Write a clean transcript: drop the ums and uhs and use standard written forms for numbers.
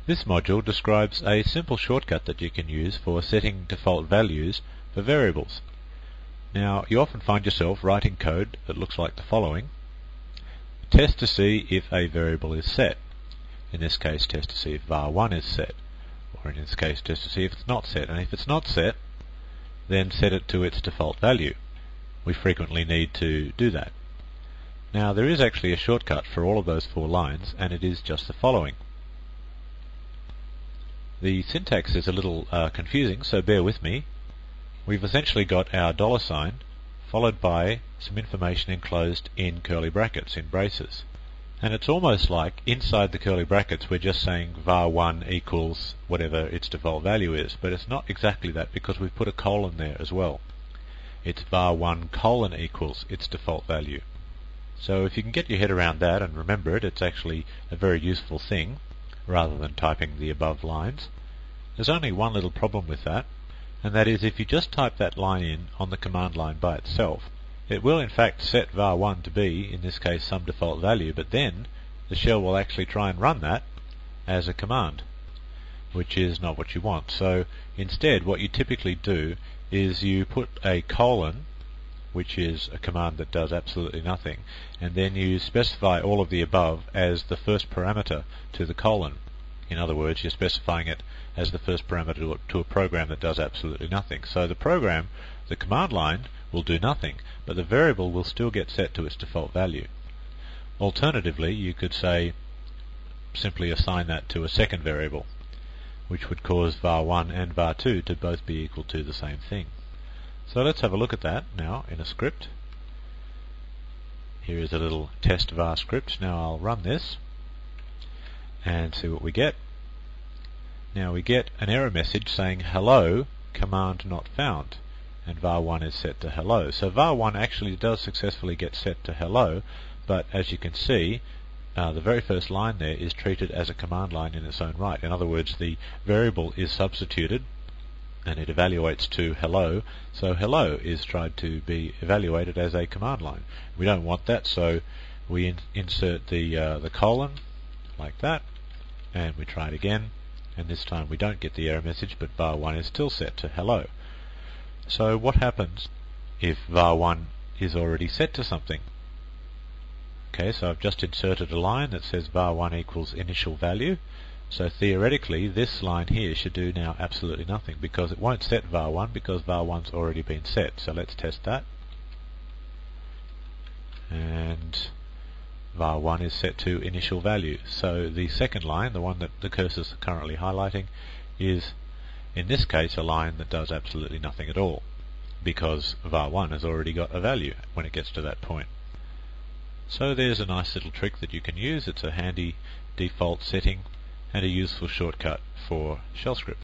This module describes a simple shortcut that you can use for setting default values for variables. Now, you often find yourself writing code that looks like the following. Test to see if a variable is set. In this case, test to see if var1 is set. Or in this case, test to see if it's not set. And if it's not set, then set it to its default value. We frequently need to do that. Now, there is actually a shortcut for all of those 4 lines, and it is just the following. The syntax is a little confusing, so bear with me. We've essentially got our $, followed by some information enclosed in curly brackets, in braces. And it's almost like inside the curly brackets we're just saying var1 equals whatever its default value is, but it's not exactly that because we've put a colon there as well. It's var1 colon equals its default value. So if you can get your head around that and remember it, it's actually a very useful thing, rather than typing the above lines. There's only one little problem with that, and that is if you just type that line in on the command line by itself, it will in fact set var1 to be, in this case, some default value, but then the shell will actually try and run that as a command, which is not what you want. So instead what you typically do is you put a colon, which is a command that does absolutely nothing, and then you specify all of the above as the first parameter to the colon. In other words, you're specifying it as the first parameter to a program that does absolutely nothing. So the program, the command line, will do nothing, but the variable will still get set to its default value. Alternatively, you could say simply assign that to a second variable, which would cause var1 and var2 to both be equal to the same thing. So let's have a look at that now in a script. Here is a little test var script. Now I'll run this and see what we get. Now we get an error message saying hello, command not found, and var1 is set to hello. So var1 actually does successfully get set to hello, but as you can see, the very first line there is treated as a command line in its own right. In other words, the variable is substituted and it evaluates to hello, so hello is tried to be evaluated as a command line. We don't want that, so we insert the colon like that, and we try it again, and this time we don't get the error message, but var1 is still set to hello. So what happens if var1 is already set to something? Okay, so I've just inserted a line that says var1 equals initial value. So theoretically, this line here should do now absolutely nothing because it won't set var1 because var1's already been set. So let's test that. And var1 is set to initial value. So the second line, the one that the cursor's currently highlighting, is in this case a line that does absolutely nothing at all because var1 has already got a value when it gets to that point. So there's a nice little trick that you can use. It's a handy default setting and a useful shortcut for shell scripts.